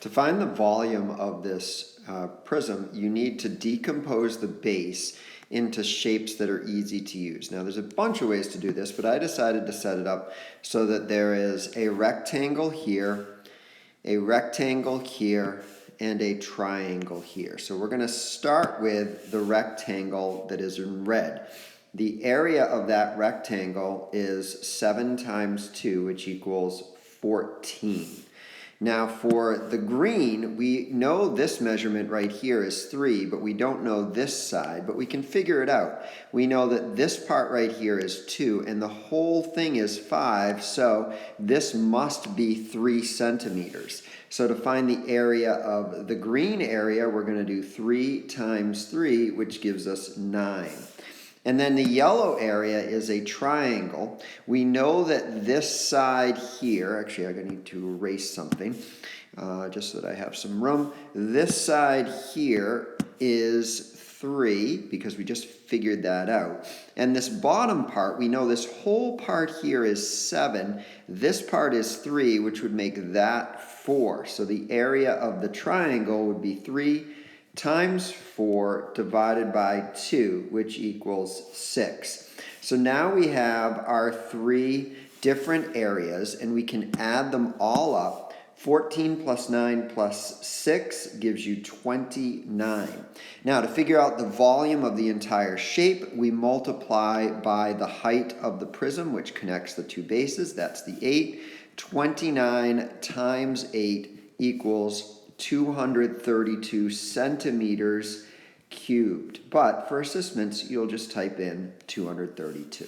To find the volume of this prism, you need to decompose the base into shapes that are easy to use. Now there's a bunch of ways to do this, but I decided to set it up so that there is a rectangle here, a rectangle here, and a triangle here. So we're going to start with the rectangle that is in red. The area of that rectangle is 7 times 2, which equals 14. Now for the green, we know this measurement right here is 3, but we don't know this side, but we can figure it out. We know that this part right here is 2, and the whole thing is 5, so this must be 3 centimeters. So to find the area of the green area, we're going to do 3 times 3, which gives us 9. And then the yellow area is a triangle. We know that this side here, actually I need to erase something just so that I have some room. This side here is 3 because we just figured that out. And this bottom part, we know this whole part here is 7. This part is 3, which would make that 4. So the area of the triangle would be 3 times 4 divided by 2, which equals 6. So now we have our 3 different areas, and we can add them all up. 14 plus 9 plus 6 gives you 29. Now to figure out the volume of the entire shape, we multiply by the height of the prism, which connects the two bases. That's the 8. 29 times 8 equals 232 centimeters cubed. But for assessments, you'll just type in 232.